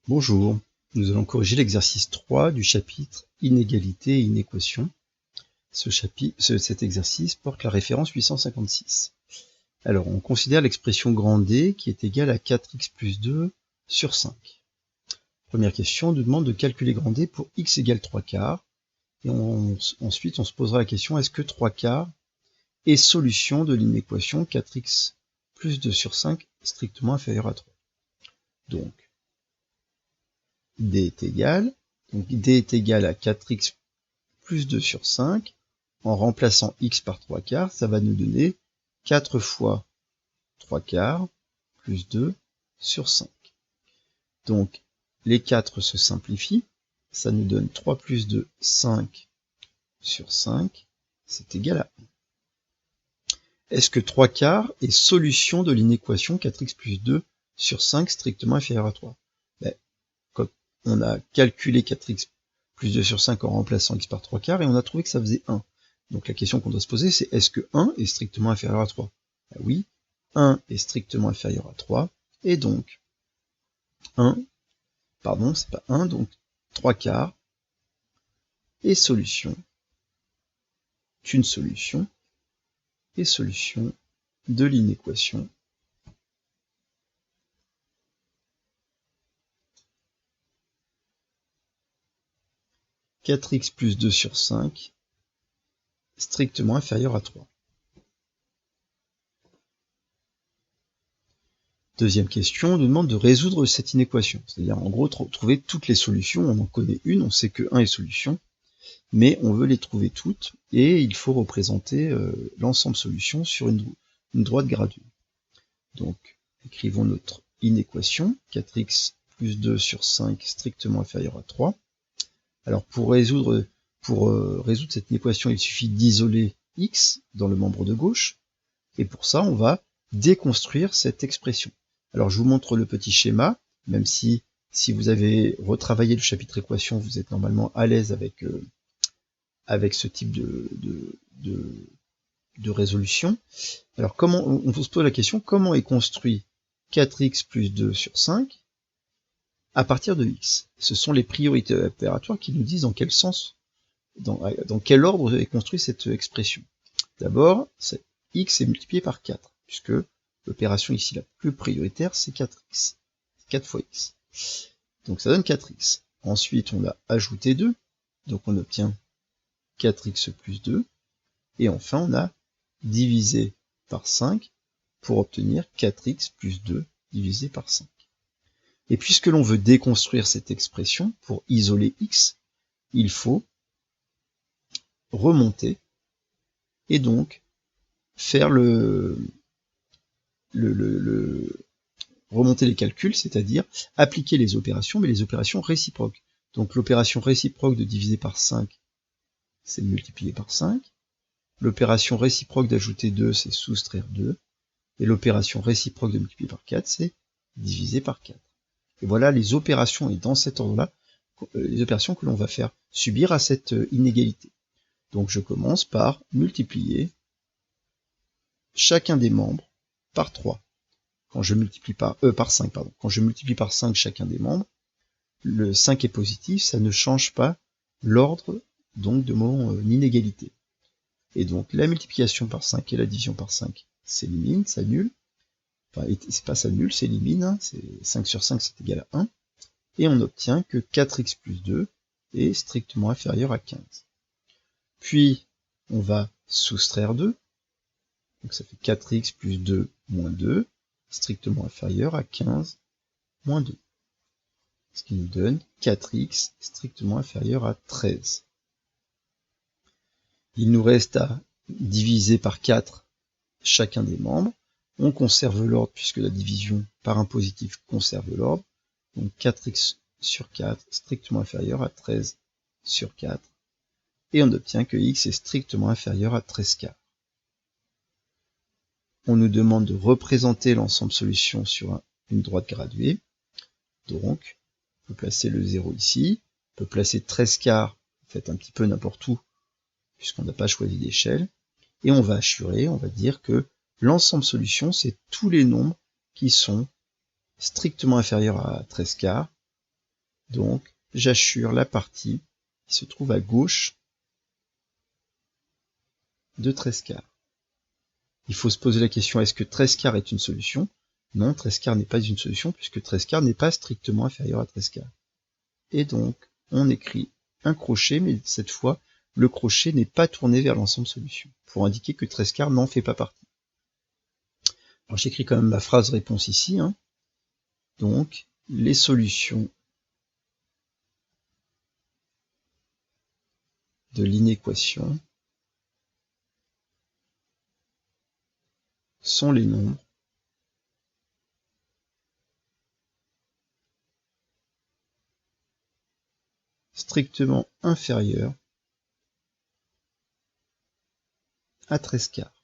Bonjour, nous allons corriger l'exercice 3 du chapitre Inégalité et inéquation. Cet exercice porte la référence 856. Alors, on considère l'expression grand D qui est égale à 4x plus 2 sur 5. Première question, on nous demande de calculer grand D pour x égale 3 quarts. Et ensuite, on se posera la question, est-ce que 3 quarts est solution de l'inéquation 4x plus 2 sur 5 strictement inférieur à 3. Donc, D est égal à 4x plus 2 sur 5. En remplaçant x par 3 quarts, ça va nous donner 4 fois 3 quarts plus 2 sur 5. Donc, les 4 se simplifient. Ça nous donne 3 plus 2, 5 sur 5. C'est égal à 1. Est-ce que 3 quarts est solution de l'inéquation 4x plus 2 sur 5 strictement inférieur à 3? Quand on a calculé 4x plus 2 sur 5 en remplaçant x par 3 quarts, et on a trouvé que ça faisait 1. Donc la question qu'on doit se poser, c'est est-ce que 1 est strictement inférieur à 3? Oui, 1 est strictement inférieur à 3, et donc 3 quarts est solution de l'inéquation « 4x plus 2 sur 5 strictement inférieur à 3. Deuxième question, on nous demande de résoudre cette inéquation. C'est-à-dire, en gros, trouver toutes les solutions. On en connaît une, on sait que 1 est solution, mais on veut les trouver toutes, et il faut représenter l'ensemble solution sur une droite graduée. Donc, écrivons notre inéquation, 4x plus 2 sur 5 strictement inférieur à 3. Alors, pour résoudre cette inéquation, il suffit d'isoler x dans le membre de gauche, et pour ça, on va déconstruire cette expression. Alors, je vous montre le petit schéma, même si vous avez retravaillé le chapitre équation, vous êtes normalement à l'aise avec ce type de résolution. Alors, on se pose la question, comment est construit 4x plus 2 sur 5 à partir de x? Ce sont les priorités opératoires qui nous disent dans quel sens, dans quel ordre est construite cette expression. D'abord, x est multiplié par 4, puisque l'opération ici la plus prioritaire, c'est 4x. 4 fois x. Donc ça donne 4x. Ensuite, on a ajouté 2, donc on obtient 4x plus 2. Et enfin, on a divisé par 5 pour obtenir 4x plus 2 divisé par 5. Et puisque l'on veut déconstruire cette expression pour isoler x, il faut remonter et donc faire remonter les calculs, c'est-à-dire appliquer les opérations, mais les opérations réciproques. Donc l'opération réciproque de diviser par 5, c'est multiplier par 5. L'opération réciproque d'ajouter 2, c'est soustraire 2. Et l'opération réciproque de multiplier par 4, c'est diviser par 4. Et voilà les opérations, et dans cet ordre-là, les opérations que l'on va faire subir à cette inégalité. Donc je commence par multiplier chacun des membres par 3. Quand je multiplie par 5, pardon. Quand je multiplie par 5 chacun des membres, le 5 est positif, ça ne change pas l'ordre donc de mon inégalité. Et donc la multiplication par 5 et la division par 5 s'éliminent, s'annulent. Enfin, c'est pas s'annule, s'élimine, hein, c'est 5 sur 5 c'est égal à 1. Et on obtient que 4x plus 2 est strictement inférieur à 15. Puis, on va soustraire 2. Donc ça fait 4x plus 2 moins 2, strictement inférieur à 15 moins 2. Ce qui nous donne 4x strictement inférieur à 13. Il nous reste à diviser par 4 chacun des membres. On conserve l'ordre puisque la division par un positif conserve l'ordre. Donc 4x sur 4 strictement inférieur à 13 sur 4. Et on obtient que x est strictement inférieur à 13 quarts. On nous demande de représenter l'ensemble solution sur une droite graduée. Donc, on peut placer le 0 ici. On peut placer 13 quarts, faites un petit peu n'importe où, puisqu'on n'a pas choisi d'échelle. Et on va assurer, on va dire que l'ensemble solution, c'est tous les nombres qui sont strictement inférieurs à 13 quarts Donc, j'assure la partie qui se trouve à gauche de 13 quarts. Il faut se poser la question, est-ce que 13 quarts est une solution? Non, 13 quarts n'est pas une solution, puisque 13 quarts n'est pas strictement inférieur à 13 quarts. Et donc, on écrit un crochet, mais cette fois, le crochet n'est pas tourné vers l'ensemble solution, pour indiquer que 13 quarts n'en fait pas partie. Alors j'écris quand même ma phrase réponse ici. Donc, les solutions de l'inéquation sont les nombres strictement inférieurs à 13 quarts.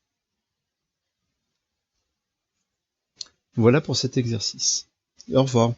Voilà pour cet exercice. Au revoir.